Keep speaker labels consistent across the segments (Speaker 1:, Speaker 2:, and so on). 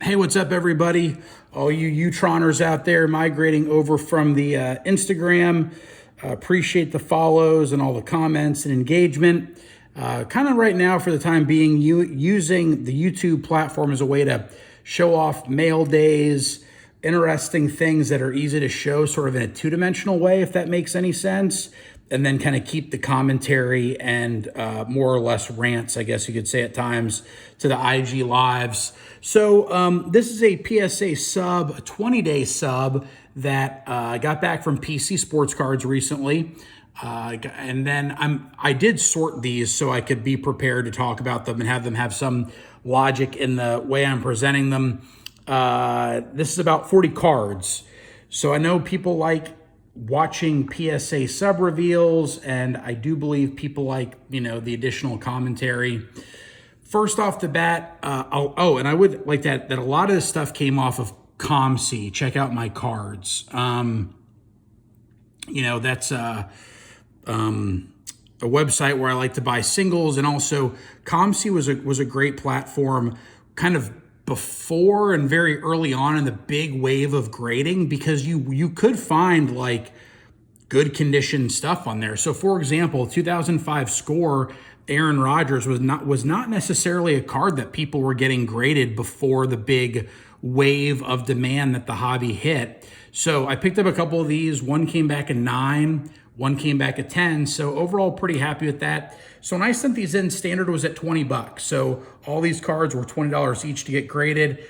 Speaker 1: Hey, what's up, everybody? All you Utroners out there migrating over from the Instagram. Appreciate the follows and all the comments and engagement. Kind of right now, for the time being, using the YouTube platform as a way to show off mail days, interesting things that are easy to show sort of in a two-dimensional way, if that makes any sense. And then kind of keep the commentary and more or less rants, I guess you could say at times, to the IG lives. So this is a PSA sub, a 20-day sub that I got back from PC Sports Cards recently. And then I did sort these so I could be prepared to talk about them and have them have some logic in the way I'm presenting them. This is about 40 cards. So I know people like watching PSA sub reveals, and I do believe people like, the additional commentary. First off the bat, and I would like that a lot of this stuff came off of ComC. Check out my cards. That's a website where I like to buy singles, and also ComC was a great platform kind of before and very early on in the big wave of grading, because you could find like good condition stuff on there. So for example, 2005 score Aaron Rodgers was not necessarily a card that people were getting graded before the big wave of demand that the hobby hit. So I picked up a couple of these. One came back at 9, one came back at 10. So overall, pretty happy with that. So when I sent these in, standard was at 20 bucks. So all these cards were $20 each to get graded.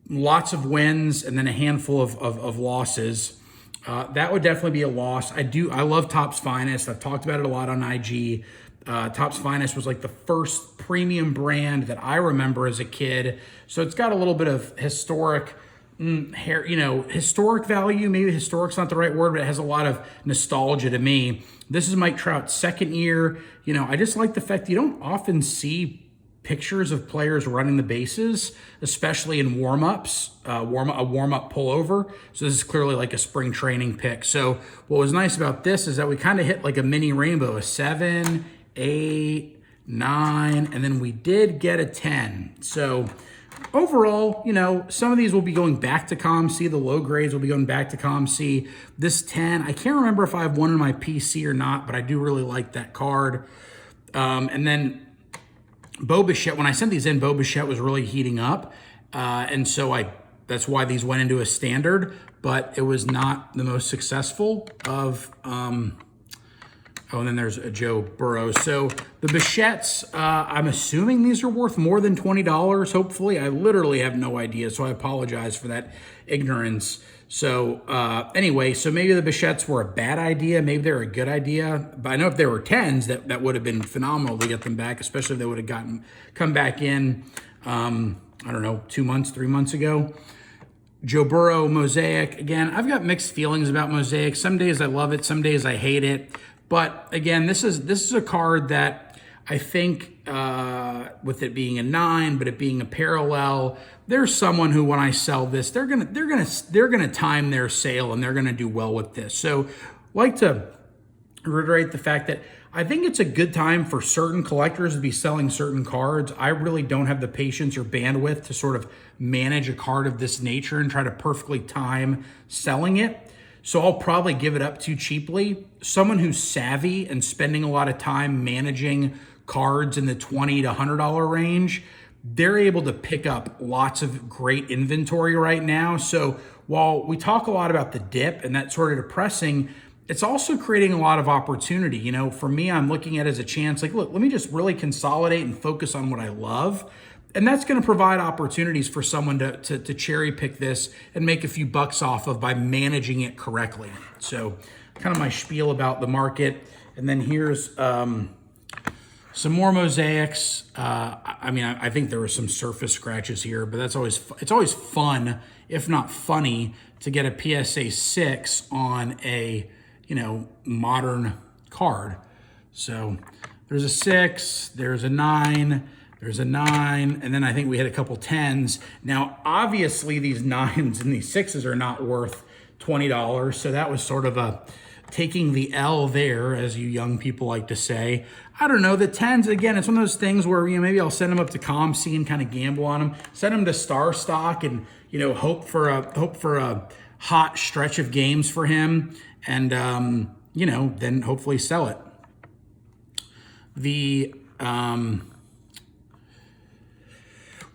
Speaker 1: Lots of wins and then a handful of losses. That would definitely be a loss. I love Topps Finest. I've talked about it a lot on IG. Topps Finest was like the first premium brand that I remember as a kid. So it's got a little bit of historic historic value. Maybe historic's not the right word, but it has a lot of nostalgia to me. This is Mike Trout's second year. I just like the fact that you don't often see pictures of players running the bases, especially in warm-ups, a warm-up pullover. So this is clearly like a spring training pick. So what was nice about this is that we kind of hit like a mini rainbow, a 7, 8, 9, and then we did get a 10. So overall, some of these will be going back to ComC. The low grades will be going back to ComC. This 10, I can't remember if I have one in my PC or not, but I do really like that card. And then Bo Bichette, when I sent these in, Bo Bichette was really heating up. And so that's why these went into a standard, but it was not the most successful of, and then there's a Joe Burrow. So the Bichettes, I'm assuming these are worth more than $20, hopefully. I literally have no idea, so I apologize for that ignorance. So anyway, so maybe the Bichettes were a bad idea. Maybe they're a good idea. But I know if they were 10s, that would have been phenomenal to get them back, especially if they would have come back in, 2 months, 3 months ago. Joe Burrow, Mosaic. Again, I've got mixed feelings about Mosaic. Some days I love it, some days I hate it. But again, this is a card that I think, with it being a 9, but it being a parallel, there's someone who, when I sell this, they're gonna time their sale and they're gonna do well with this. So, like to reiterate the fact that I think it's a good time for certain collectors to be selling certain cards. I really don't have the patience or bandwidth to sort of manage a card of this nature and try to perfectly time selling it. So I'll probably give it up too cheaply. Someone who's savvy and spending a lot of time managing cards in the $20 to $100 range, they're able to pick up lots of great inventory right now. So while we talk a lot about the dip and that's sort of depressing, it's also creating a lot of opportunity. For me, I'm looking at it as a chance, like, look, let me just really consolidate and focus on what I love. And that's going to provide opportunities for someone to cherry pick this and make a few bucks off of by managing it correctly. So kind of my spiel about the market. And then here's some more Mosaics. I think there were some surface scratches here, but it's always fun, if not funny, to get a PSA 6 on a modern card. So there's a 6, there's a 9, there's a 9, and then I think we hit a couple 10s. Now, obviously, these 9s and these 6s are not worth $20, so that was sort of taking the L there, as you young people like to say. I don't know, the 10s, again, it's one of those things where, maybe I'll send them up to ComC and kind of gamble on them, send them to Star Stock and, hope for a hot stretch of games for him, and, then hopefully sell it. The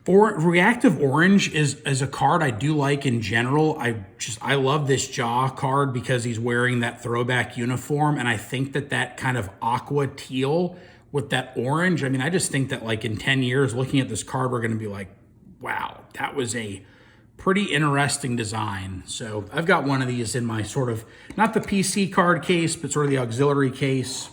Speaker 1: Reactive Orange is a card I do like in general. I love this Jaw card because he's wearing that throwback uniform, and I think that kind of aqua teal with that orange, I just think that like in 10 years looking at this card, we're going to be like, wow, that was a pretty interesting design. So I've got one of these in my sort of, not the PC card case, but sort of the auxiliary case.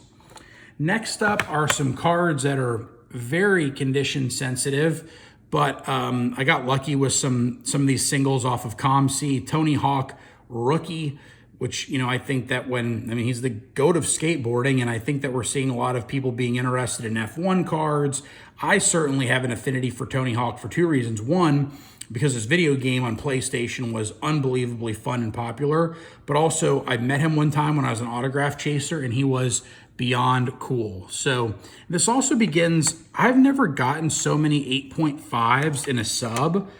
Speaker 1: Next up are some cards that are very condition sensitive, but I got lucky with some of these singles off of ComC. Tony Hawk rookie, which, I think that he's the GOAT of skateboarding, and I think that we're seeing a lot of people being interested in F1 cards. I certainly have an affinity for Tony Hawk for two reasons. One, because his video game on PlayStation was unbelievably fun and popular, but also I met him one time when I was an autograph chaser, and he was beyond cool. So this also begins, I've never gotten so many 8.5s in a sub.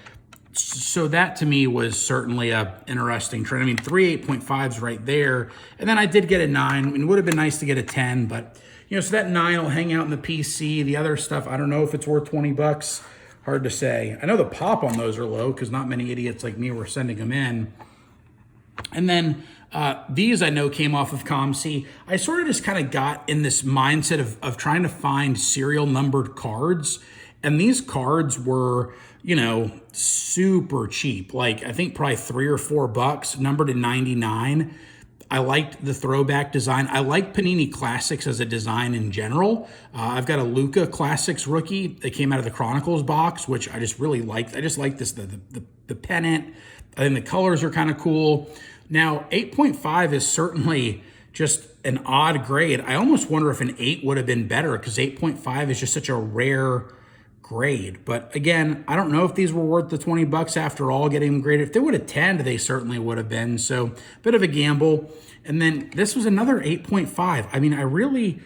Speaker 1: So that to me was certainly a interesting trend. 3 8.5s right there. And then I did get a 9. It would have been nice to get a 10, but so that 9 will hang out in the PC. The other stuff, I don't know if it's worth 20 bucks. Hard to say. I know the pop on those are low because not many idiots like me were sending them in. And then these I know came off of ComC. I sort of just kind of got in this mindset of trying to find serial numbered cards. And these cards were, super cheap. Like I think probably $3 or $4, numbered in 99. I liked the throwback design. I like Panini Classics as a design in general. I've got a Luka Classics rookie that came out of the Chronicles box, which I just really liked. I just like this, the pennant. I think the colors are kind of cool. Now, 8.5 is certainly just an odd grade. I almost wonder if an 8 would have been better because 8.5 is just such a rare grade. But again, I don't know if these were worth the 20 bucks after all, getting them graded. If they would have 10'd, they certainly would have been. So bit of a gamble. And then this was another 8.5. I really,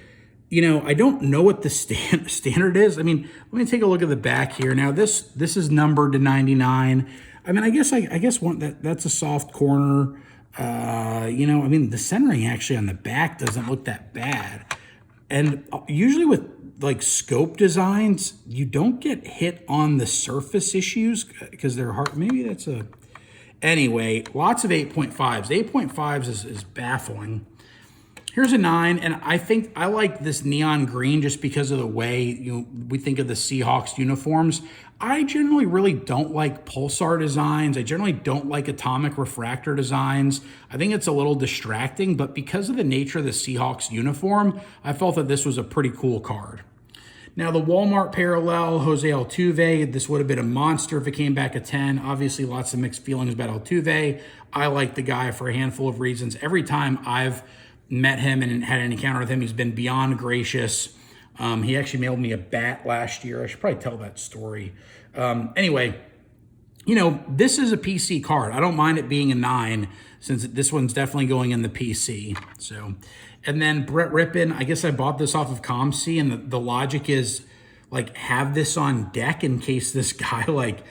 Speaker 1: I don't know what the standard is. Let me take a look at the back here. Now this is numbered to 99. I guess that's a soft corner. The centering actually on the back doesn't look that bad. And usually with like scope designs, you don't get hit on the surface issues because they're hard. Maybe that's a... Anyway, lots of 8.5s. 8.5s is baffling. Here's a 9, and I think I like this neon green just because of the way we think of the Seahawks uniforms. I generally really don't like pulsar designs. I generally don't like atomic refractor designs. I think it's a little distracting, but because of the nature of the Seahawks uniform, I felt that this was a pretty cool card. Now, the Walmart parallel, Jose Altuve, this would have been a monster if it came back a 10. Obviously, lots of mixed feelings about Altuve. I like the guy for a handful of reasons. Every time I've met him and had an encounter with him, he's been beyond gracious. He actually mailed me a bat last year. I should probably tell that story. Anyway, this is a PC card. I don't mind it being a 9 since this one's definitely going in the PC. So, and then Brett Rypien, I guess I bought this off of ComC, and the logic is like have this on deck in case this guy like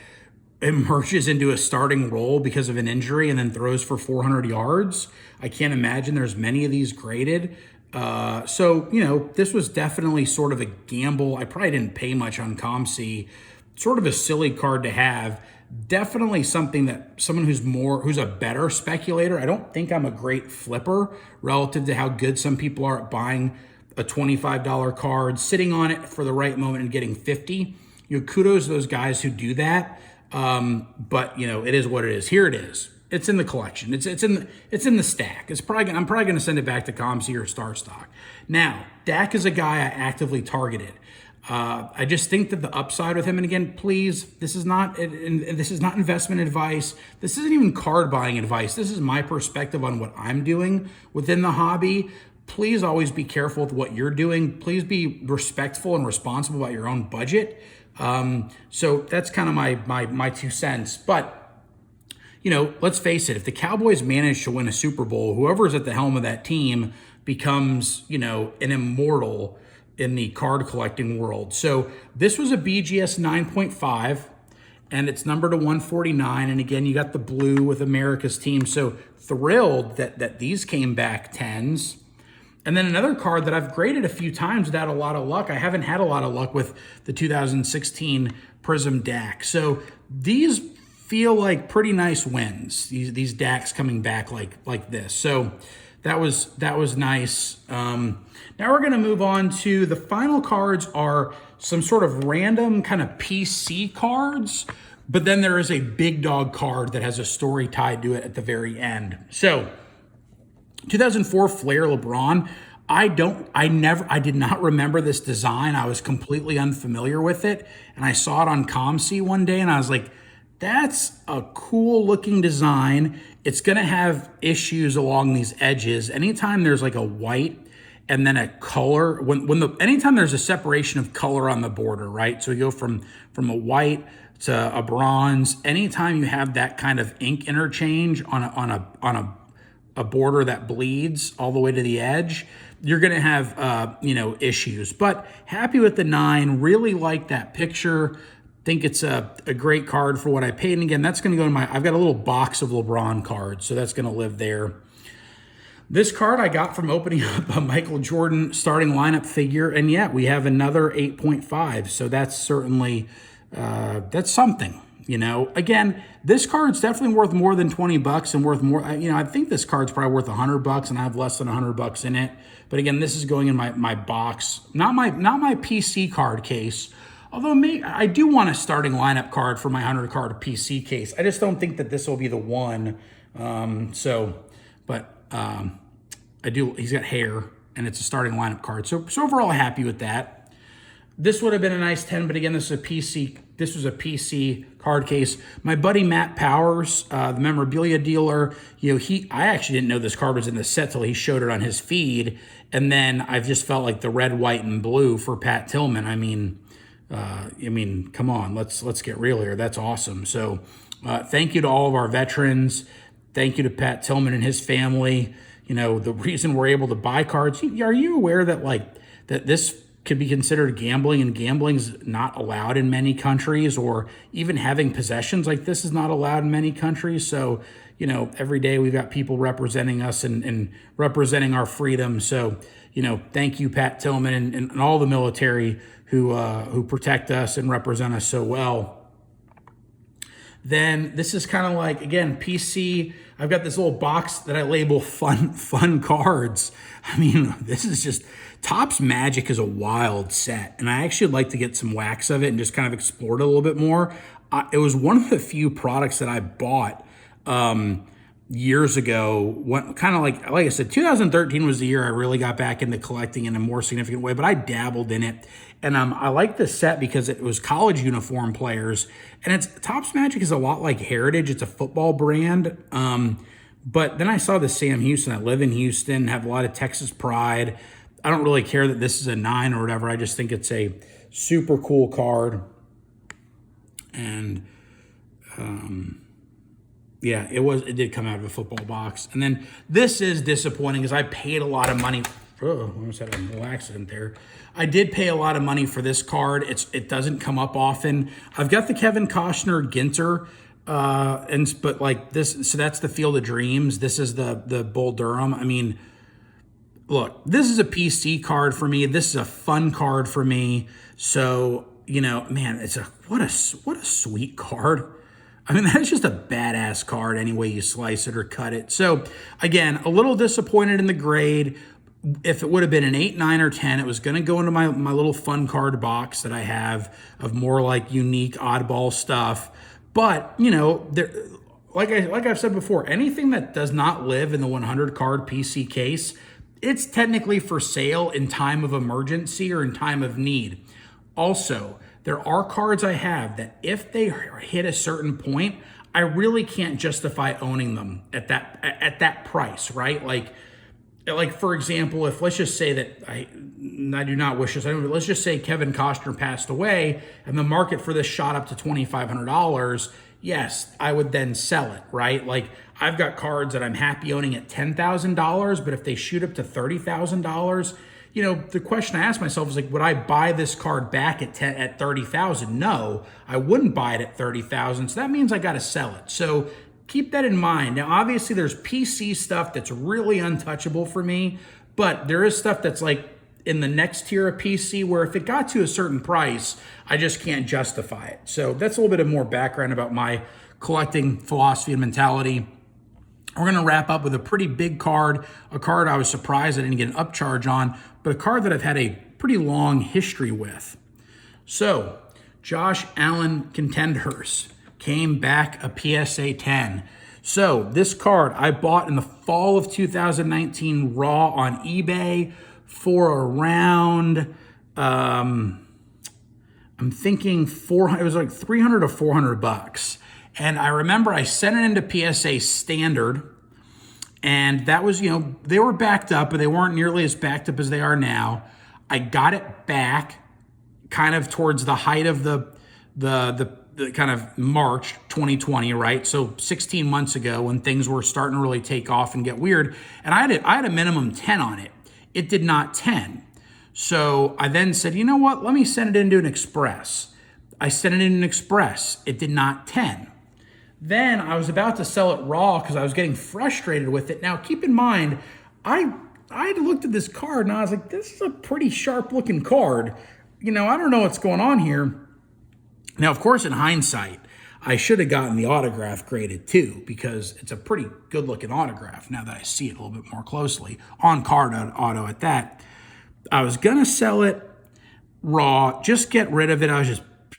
Speaker 1: emerges into a starting role because of an injury and then throws for 400 yards. I can't imagine there's many of these graded. So, this was definitely sort of a gamble. I probably didn't pay much on ComC. Sort of a silly card to have. Definitely something that someone who's a better speculator. I don't think I'm a great flipper relative to how good some people are at buying a $25 card, sitting on it for the right moment and getting 50. Kudos to those guys who do that. But it is what it is. Here it is. It's in the collection. It's in the stack. I'm probably going to send it back to ComC or Star Stock. Now, Dak is a guy I actively targeted. I just think that the upside with him, and again, please, this is not investment advice. This isn't even card buying advice. This is my perspective on what I'm doing within the hobby. Please always be careful with what you're doing. Please be respectful and responsible about your own budget. So that's kind of my 2 cents. But let's face it, if the Cowboys manage to win a Super Bowl, whoever's at the helm of that team becomes, an immortal in the card collecting world. So this was a BGS 9.5, and it's numbered to 149. And again, you got the blue with America's team. So thrilled that these came back 10s. And then another card that I've graded a few times without a lot of luck. I haven't had a lot of luck with the 2016 Prism DAC. So these feel like pretty nice wins. These DACs coming back like this. So that was nice. Now we're going to move on to the final cards. Are some sort of random kind of PC cards, but then there is a big dog card that has a story tied to it at the very end. So 2004 Flair LeBron. I did not remember this design. I was completely unfamiliar with it. And I saw it on ComC one day and I was like, that's a cool looking design. It's going to have issues along these edges. Anytime there's like a white and then a color, anytime there's a separation of color on the border, right? So we go from a white to a bronze. Anytime you have that kind of ink interchange on a border that bleeds all the way to the edge, you're going to have, issues. But happy with the 9, really like that picture. Think it's a great card for what I paid. And again, that's going to go in I've got a little box of LeBron cards, so that's going to live there. This card I got from opening up a Michael Jordan starting lineup figure. And yeah, we have another 8.5. So that's certainly, that's something. Again, this card's definitely worth more than $20 and worth more. I think this card's probably worth $100 and I have less than $100 in it. But again, this is going in my box, not my PC card case. Although I do want a starting lineup card for my 100 card PC case. I just don't think that this will be the one. I do. He's got hair and it's a starting lineup card. So overall happy with that. This would have been a nice 10, but again, this was a PC card case. My buddy Matt Powers, the memorabilia dealer, I actually didn't know this card was in the set till he showed it on his feed. And then I've just felt like the red, white, and blue for Pat Tillman. I mean, come on, let's get real here. That's awesome. So thank you to all of our veterans. Thank you to Pat Tillman and his family. The reason we're able to buy cards. Are you aware that that this could be considered gambling, and gambling's not allowed in many countries, or even having possessions like this is not allowed in many countries? So, every day we've got people representing us and representing our freedom. So, thank you, Pat Tillman and all the military who protect us and represent us so well. Then this is kind of like, again, PC. I've got this little box that I label fun cards. I mean, this is just, Topps Magic is a wild set. And I actually like to get some wax of it and just kind of explore it a little bit more. It was one of the few products that I bought years ago. Kind of like I said, 2013 was the year I really got back into collecting in a more significant way, but I dabbled in it. And I like this set because it was college uniform players. And Topps Magic is a lot like Heritage. It's a football brand. But then I saw the Sam Houston. I live in Houston, have a lot of Texas pride. I don't really care that this is a 9 or whatever. I just think it's a super cool card. And yeah, it did come out of a football box. And then this is disappointing because I paid a lot of money. Oh, I almost had a little accident there. I did pay a lot of money for this card. It doesn't come up often. I've got the Kevin Costner Ginter, but like this, so that's the Field of Dreams. This is the Bull Durham. I mean, look, this is a PC card for me. This is a fun card for me. So, man, what a sweet card. I mean, that's just a badass card any way you slice it or cut it. So, again, a little disappointed in the grade. If it would have been an 8, 9, or 10, it was going to go into my little fun card box that I have of more like unique oddball stuff. But, like I've said before, anything that does not live in the 100 card PC case, it's technically for sale in time of emergency or in time of need. Also, there are cards I have that if they hit a certain point, I really can't justify owning them at that price, right? Like for example, if let's just say that I do not wish this, but let's just say Kevin Costner passed away and the market for this shot up to $2,500. yes, I would then sell it, right? Like I've got cards that I'm happy owning at $10,000, but if they shoot up to $30,000, you know, the question I ask myself is like, would I buy this card back at 30,000? No, I wouldn't buy it at 30,000. So that means I got to sell it. So keep that in mind. Now, obviously there's PC stuff that's really untouchable for me, but there is stuff that's like in the next tier of PC where if it got to a certain price, I just can't justify it. So that's a little bit of more background about my collecting philosophy and mentality. We're going to wrap up with a pretty big card, a card I was surprised I didn't get an upcharge on, but a card that I've had a pretty long history with. So, Josh Allen Contenders came back a PSA 10. So, this card I bought in the fall of 2019 raw on eBay for around, I'm thinking it was like 300 or 400 bucks. And I remember I sent it into PSA standard, and that was, you know, they were backed up, but they weren't nearly as backed up as they are now. I got it back kind of towards the height of the kind of March 2020, right? So 16 months ago when things were starting to really take off and get weird. And I had a minimum 10 on it. It did not 10. So I then said, you know what? Let me send it into an Express. I sent it in an Express. It did not 10. Then I was about to sell it raw because I was getting frustrated with it. Now, keep in mind, I looked at this card and I was like, this is a pretty sharp looking card. You know, I don't know what's going on here. Now, of course, in hindsight, I should have gotten the autograph graded too, because it's a pretty good looking autograph now that I see it a little bit more closely. On card auto at that. I was going to sell it raw, just get rid of it.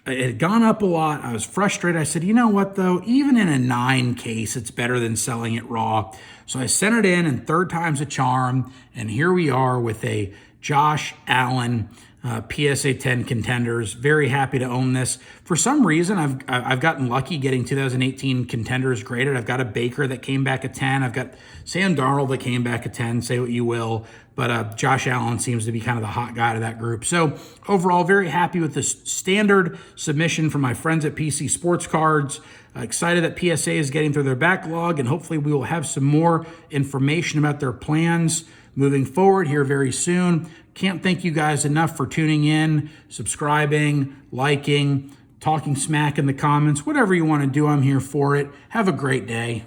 Speaker 1: It had gone up a lot. I was frustrated. I said, you know what, though? Even in a 9 case, it's better than selling it raw. So I sent it in, and third time's a charm. And here we are with a Josh Allen PSA 10 Contenders. Very happy to own this. For some reason, I've gotten lucky getting 2018 Contenders graded. I've got a Baker that came back at 10. I've got Sam Darnold that came back at 10. Say what you will. But Josh Allen seems to be kind of the hot guy to that group. So overall, very happy with this standard submission from my friends at PC Sports Cards. Excited that PSA is getting through their backlog, and hopefully we will have some more information about their plans moving forward here very soon. Can't thank you guys enough for tuning in, subscribing, liking, talking smack in the comments. Whatever you want to do, I'm here for it. Have a great day.